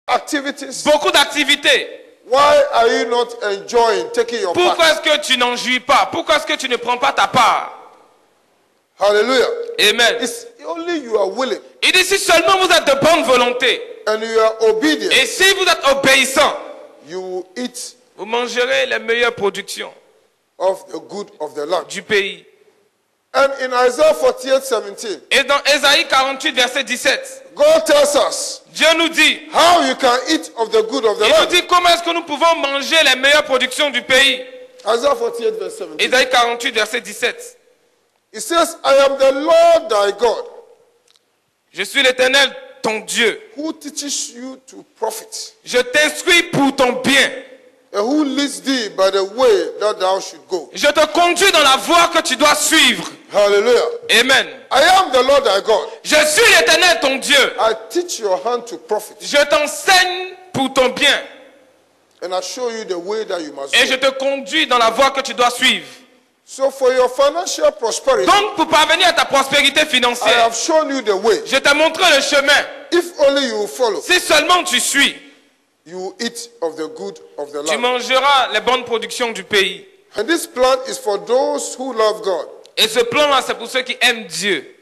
activities. Beaucoup d'activités. Why are you not enjoying taking your Pourquoi part? est-ce que tu n'en jouis pas? Pourquoi est-ce que tu ne prends pas ta part? Hallelujah. Amen. It's only you are willing Il dit si seulement vous êtes de bonne volonté and you are obedient, et si vous êtes obéissant, you will eat vous mangerez les meilleures productions of the good of the land. du pays. And in Isaiah 48:17, Et dans Ésaïe 48, verset 17, God tells us Dieu nous dit, how you can eat of the good of the il nous land. dit comment est-ce que nous pouvons manger les meilleures productions du pays. Isaiah 48:17. Ésaïe 48, verset 17. It says, I am the Lord thy God, Je suis l'Éternel, ton Dieu. who teaches you to profit, Je t'instruis pour ton bien. and who leads thee by the way that thou should go. Je te conduis dans la voie que tu dois suivre. Hallelujah. Amen. I am the Lord thy God. Je suis l'Éternel, ton Dieu. I teach your hand to profit, Je t'enseigne pour ton bien. and I show you the way that you must Et je go. te conduis dans la voie que tu dois suivre. So for your financial prosperity, Donc, pour parvenir à ta prospérité I financière, have shown you the way. je t'ai montré le chemin. If only you will follow, Si seulement tu suis, you will eat of the good of the tu land. mangeras les bonnes productions du pays. And this plan is for those who love God. Et ce plan-là, c'est pour ceux qui aiment Dieu.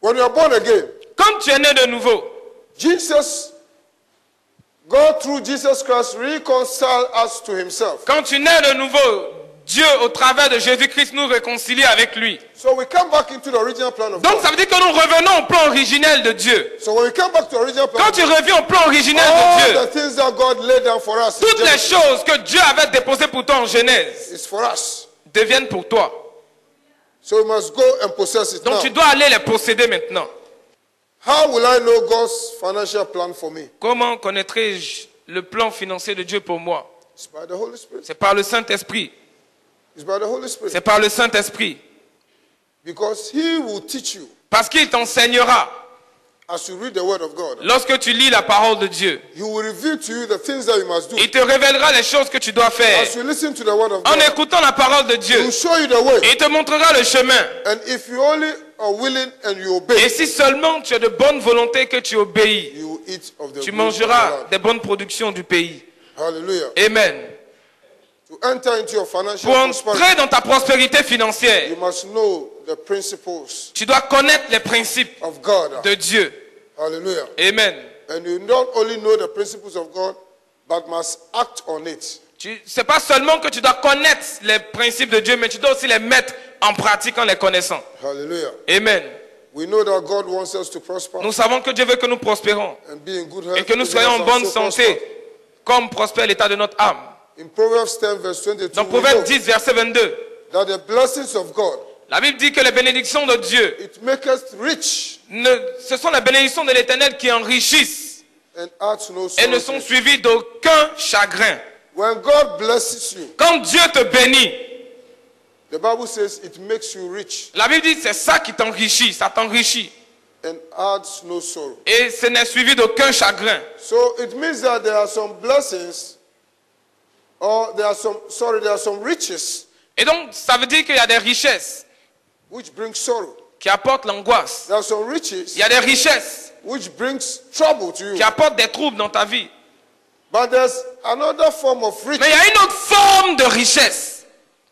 When you are born again, Comme tu es né de nouveau, God through Jesus Christ reconciled us to himself. quand tu nais de nouveau, Dieu, au travers de Jésus-Christ, nous réconcilie avec lui. So we come back into the original plan of Donc, God. ça veut dire que nous revenons au plan originel de Dieu. So when we come back to the original plan Quand of tu God, reviens au plan originel de all Dieu, the things that God laid down for us in toutes les Genesis choses que Dieu avait déposées pour toi en Genèse is for us. deviennent pour toi. So we must go and possess it Donc now. tu dois aller les posséder maintenant. How will I know God's financial plan for me? Comment connaîtrai-je le plan financier de Dieu pour moi? It's by the Holy Spirit. C'est par le Saint-Esprit. It's by the Holy Spirit. C'est par le Saint-Esprit. Because he will teach you Parce qu'il t'enseignera. as you read the word of God. Lorsque tu lis la parole de Dieu, He will reveal to you the things that you must do. il te révélera les choses que tu dois faire. As you listen to the word of En God, écoutant la parole de he Dieu, will show you the way. il te montrera le chemin. And if you only are willing and you Et obey, si seulement tu as de bonne volonté que tu obéis, you will eat of the tu good of the mangeras land. des bonnes productions du pays. Hallelujah. Amen. To enter into your financial Pour prosperity, entrer dans ta prospérité financière, you must know the principles tu dois connaître les principes of God. de Dieu. Hallelujah. Amen. And you don't only know the principles of God, but must act on it. C'est pas seulement que tu dois connaître les principes de Dieu, mais tu dois aussi les mettre en pratique en les connaissant. Hallelujah. Amen. We know that God wants us to prosper Nous savons que Dieu veut que nous prospérons and be in good health. et que nous even soyons as en our bonne soul santé, prospers. comme prospère l'état de notre âme. In Proverbs 10 verse 22, Dans we Proverbe know 10, verset 22, that the blessings of God, la Bible dit que les bénédictions de Dieu, it makes us rich ce sont les bénédictions de l'Éternel qui enrichissent and adds no et ne sorrow. sont suivies d'aucun chagrin. When God blesses you, Quand Dieu te bénit, the Bible says it makes you rich la Bible dit c'est ça qui t'enrichit, ça t'enrichit. and adds no sorrow. Et ce n'est suivi d'aucun chagrin. So it means that there are some blessings, or there are some riches Et donc, ça veut dire qu'il y a des richesses which bring sorrow. qui apportent l'angoisse. There are some riches Il y a des richesses which brings trouble to qui you. apportent des troubles dans ta vie. But there's another form of Mais il riches y a une autre forme de richesse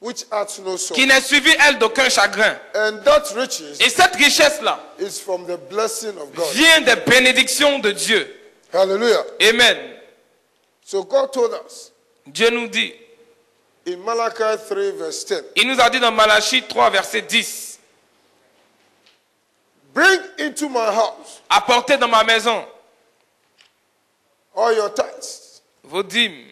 which adds no sorrow. qui n'est suivie, elle, d'aucun chagrin. And that riches Et cette richesse-là is from the blessing of God. vient des bénédictions de Dieu. Hallelujah. Amen. So God told us Dieu nous dit, in Malachi 3 verse 10, il nous a dit dans Malachie 3, verset 10, bring into my house apportez dans ma maison all your tithes vos dîmes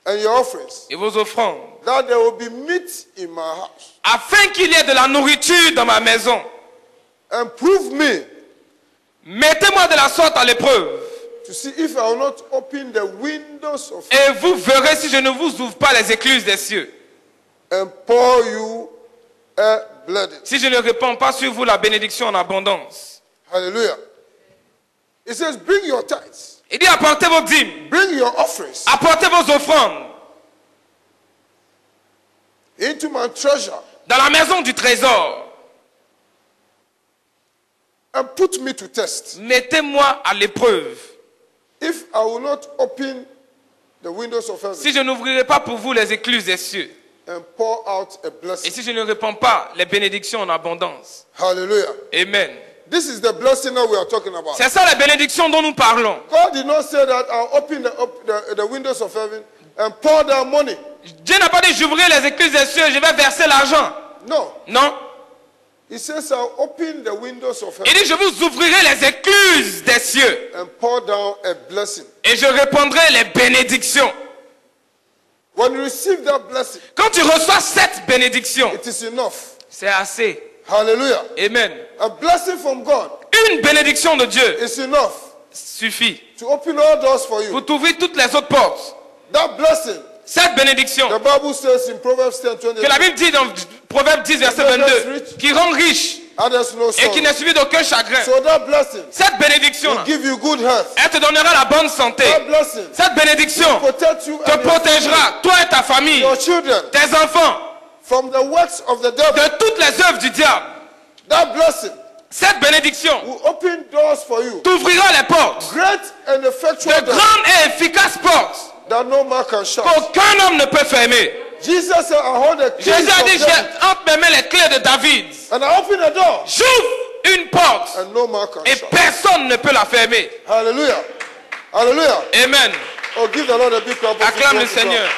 and your offerings, et vos offrandes, that there will be meat in my house. afin qu'il y ait de la nourriture dans ma maison. And prove me Mettez-moi de la sorte à l'épreuve, to see if I will not open the windows of et vous verrez si je ne vous ouvre pas les écluses des cieux. and pour you a blessing. Si je ne répands pas sur vous la bénédiction en abondance. Hallelujah. It says, bring your tithes, Il dit apportez vos dîmes, bring your offerings apportez vos offrandes into my treasure dans la maison du trésor. and put me to test. Mettez-moi à l'épreuve If I will not open the windows of heaven Si je n'ouvrirai pas pour vous les écluses des cieux, and pour out a et blessing. si je ne répands pas les bénédictions en abondance. Hallelujah. Amen. This is the blessing that we are talking about. C'est ça la bénédiction dont nous parlons. God did not say that I'll open the windows of heaven and pour down money. Dieu n'a pas dit j'ouvrirai les écluses des cieux, je vais verser l'argent. No. Non. He says I'll open the windows of Il heaven dit je vous ouvrirai les écluses des cieux and pour down a blessing. et je répandrai les bénédictions. When you receive that blessing, Quand tu reçois cette bénédiction, it is enough. c'est assez. Hallelujah. Amen. A blessing from God Une bénédiction de Dieu is enough suffit to open all doors for you. pour t'ouvrir toutes les autres portes. That blessing, Cette bénédiction the Bible says in Proverbs 10:20, que la Bible dit dans Proverbe 10, verset 22, qui rend riche others no et qui sorrow. n'est suivi d'aucun chagrin. So that blessing Cette bénédiction, will give you good health. elle te donnera la bonne santé. That blessing Cette bénédiction protect you te and protégera, toi et ta famille, your children tes enfants, from the works of the devil. de toutes les œuvres du diable. That blessing Cette bénédiction will open doors for you. t'ouvrira les portes, Great and de effectual doors grandes et efficaces portes that no man can shut. qu'aucun homme ne peut fermer. Jesus said, I hold the keys Jésus a dit, of David, j'ai entre mes mains les clés de David. and I open the door J'ouvre une porte and no man can et shut. personne ne peut la fermer. Hallelujah. Hallelujah. Amen. Oh, give the Lord a big clap of Acclame le praise. Seigneur.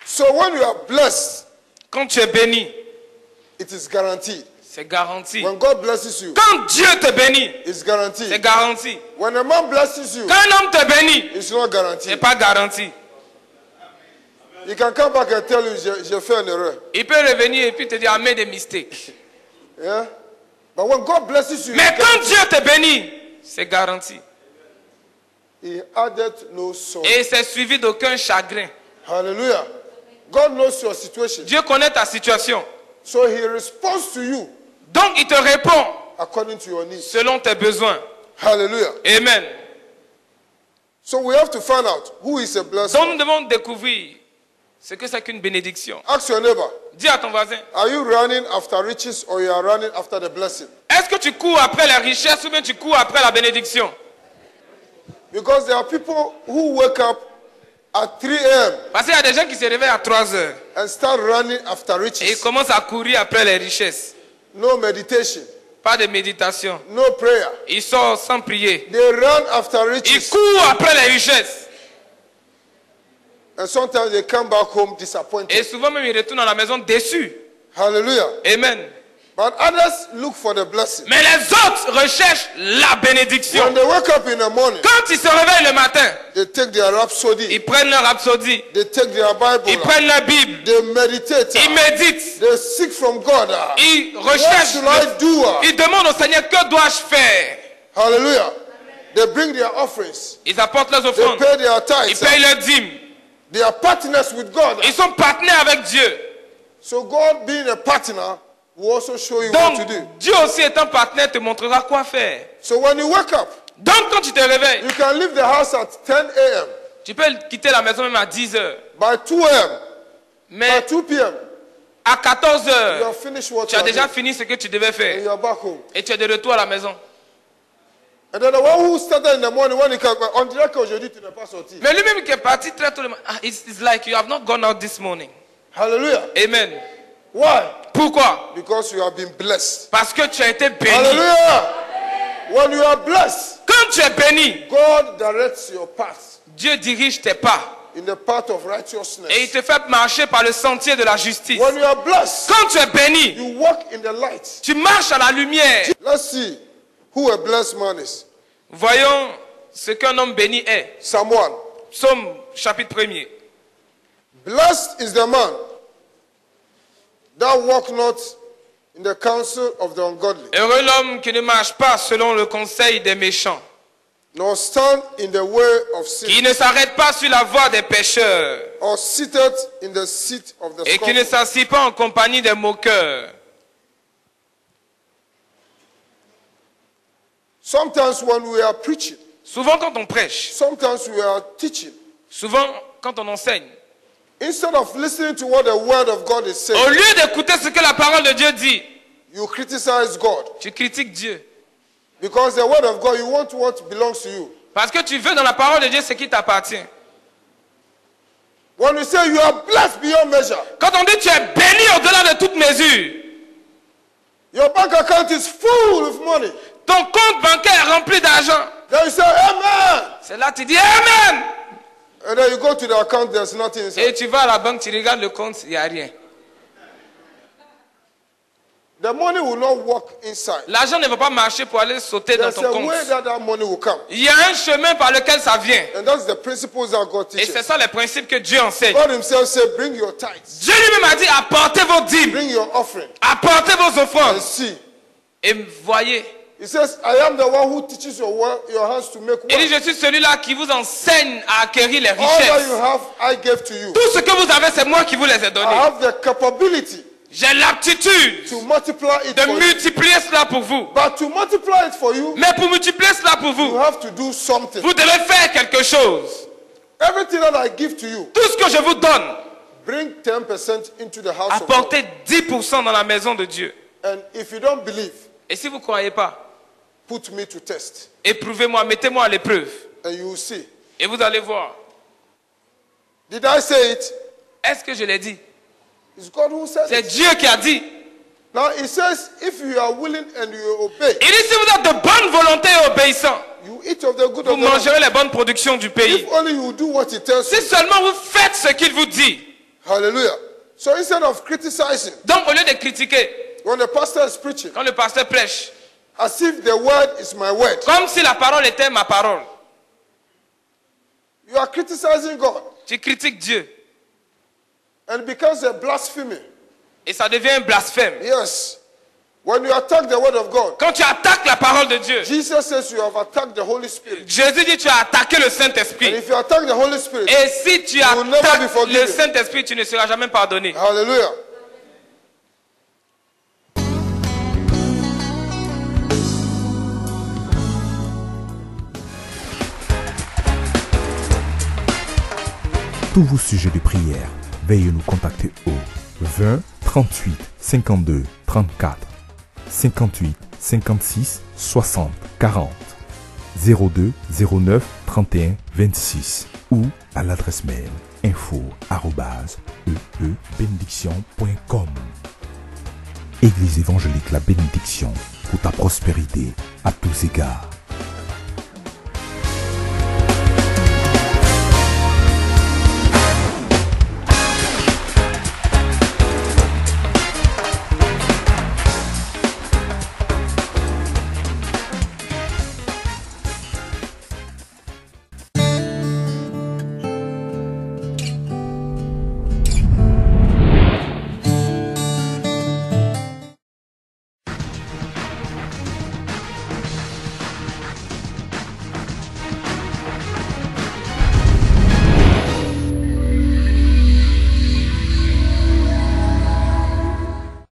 So when you are blessed, Quand tu es béni, it is guaranteed. c'est garanti. When God blesses you, Quand Dieu te bénit, it's c'est guaranteed. garanti. When a man blesses you, Quand un homme te bénit, it's not c'est guaranteed. pas garanti. He can come back and tell you, j'ai fait une erreur. Il peut revenir et puis te dire, I made a mistake. Yeah? But when God blesses you, Mais quand Dieu te bénit, c'est garanti. He added no sorrow. Et c'est suivi d'aucun chagrin. Hallelujah. God knows your situation. Dieu connaît ta situation. So he responds to you Donc il te répond according to your needs. selon tes besoins. Hallelujah. Amen. So we have to find out who is a blessed Donc nous man. devons découvrir ce que c'est qu'une bénédiction. Ask your neighbor, Dis à ton voisin, are you running after riches or you are running after the blessing? est-ce que tu cours après la richesse ou bien tu cours après la bénédiction? Because there are people who wake up at 3 a.m. Parce qu'il y a des gens qui se réveillent à 3 heures and start running after et ils riches. commencent à courir après les richesses. No meditation, Pas de méditation. no prayer. Ils sortent sans prier. They run after Ils riches. courent après les richesses. And sometimes they come back home disappointed. Et souvent même ils retournent à la maison déçus. Hallelujah. Amen. But others look for the blessing. Mais les autres recherchent la bénédiction. When they wake up in the morning, Quand ils se réveillent le matin, they take their rhapsody, ils prennent leur rhapsodie, they take their ils Bible, prennent leur Bible, they meditate, ils méditent, they seek from God. ils What recherchent, should I do? ils demandent au Seigneur que dois-je faire. Hallelujah. They bring their offerings, Ils apportent leurs they offrandes, pay their ils tithes. payent leurs dîmes, They are partners with God. ils sont partenaires avec Dieu. So God being a partner will also show you what Donc to do. Dieu aussi étant partenaire te montrera quoi faire. So when you wake up, Donc quand tu te réveilles, you can leave the house at 10 a.m. tu peux quitter la maison même à 10 heures. By 2 a.m., by Mais 2 p.m., à 14 you heures, have finished what tu you as are déjà doing, fini ce que tu devais and faire. you are back home. Et tu es de retour à la maison. And then the one who started in the morning, when he came, on dirait qu'aujourd'hui tu n'es pas sorti. Mais lui-même qui est parti très tôt le matin, it's like you have not gone out this morning. Hallelujah. Amen. Why? Pourquoi? Because you have been blessed. Parce que tu as été béni. Hallelujah. When you are blessed, Quand tu es béni, God directs your path Dieu dirige tes pas in the path of et il righteousness. te fait marcher par le sentier de la justice. When you are blessed, Quand tu es béni, you walk in the light. tu marches à la lumière. Let's see who a blessed man is. Voyons ce qu'un homme béni est. Psalm 1. Psaume chapitre 1er. Blessed is the man that walk not in the counsel of the ungodly, Heureux l'homme qui ne marche pas selon le conseil des méchants, nor stand in the way of sin, qui ne s'arrête pas sur la voie des pécheurs or seated in the seat of the et qui ne scornful. s'assied pas en compagnie des moqueurs. Sometimes when we are preaching, Souvent quand on prêche, sometimes we are teaching, souvent quand on enseigne, instead of listening to what the word of God is saying, au lieu d'écouter ce que la parole de Dieu dit, You criticize God. Tu critiques Dieu. Because the word of God, you want what belongs to you. Parce que tu veux dans la parole de Dieu ce qui t'appartient. When you say you are blessed beyond measure, Quand on dit tu es béni au-delà de toute mesure, your bank account is full of money. ton compte bancaire est rempli d'argent. Then you say, Amen. C'est là que tu dis Amen. And then you go to the account, there's nothing inside. Et tu vas à la banque, tu regardes le compte, il n'y a rien. The money will not walk inside. L'argent ne va pas marcher pour aller sauter dans There's ton a compte. way that money will come. Il y a un chemin par lequel ça vient. And that's the principles that God Et c'est teaches. ça les principes que Dieu enseigne. God himself said, bring your tithes, Dieu lui-même a dit apportez vos dîmes, bring your offering, apportez vos offrandes. and see. Et voyez. He says, I am the one who teaches your hands to make Il dit wealth. je suis celui-là qui vous enseigne à acquérir les All that you richesses. have, I gave to you. Tout ce que vous avez, c'est moi qui vous les ai I donnés. have the capability J'ai l'aptitude to multiply it de for you. multiplier cela pour vous. But to multiply it for you, Mais pour multiplier cela pour you vous, have to do something. vous devez faire quelque chose. Everything that I give to you, Tout ce que je vous donne, bring 10% into the house of God. apportez 10% dans la maison de Dieu. And if you don't believe, Et si vous ne croyez pas, put me to test. éprouvez-moi, mettez-moi à l'épreuve. And you will see. Et vous allez voir. Did I say it? Est-ce que je l'ai dit? It's God who said C'est it. Dieu qui a dit. Now it says, if you are willing and you obey, Il dit si vous êtes de bonne volonté et obéissant, you eat of the good vous of the land. mangerez les bonnes productions du pays. If only you do what he tells Si you. seulement vous faites ce qu'il vous dit. Hallelujah. So instead of criticizing, Donc au lieu de critiquer, when the pastor is preaching, quand le pasteur prêche, as if the word is my word, comme si la parole était ma parole, you are criticizing God. tu critiques Dieu. And it becomes a blasphemy. Et ça devient un blasphème. Yes. When you attack the word of God, Quand tu attaques la parole de Dieu, Jesus says you have attacked the Holy Spirit. Jésus dit tu as attaqué le And Saint-Esprit. if you attack the Holy Spirit, Et si tu will never be attaques forgiven. le Saint-Esprit, tu ne seras jamais pardonné. hallelujah. Tous vos sujets de prière, veuillez nous contacter au 20 38 52 34 58 56 60 40 02 09 31 26 ou à l'adresse mail info@eebénédiction.com. Église évangélique La Bénédiction, pour ta prospérité à tous égards.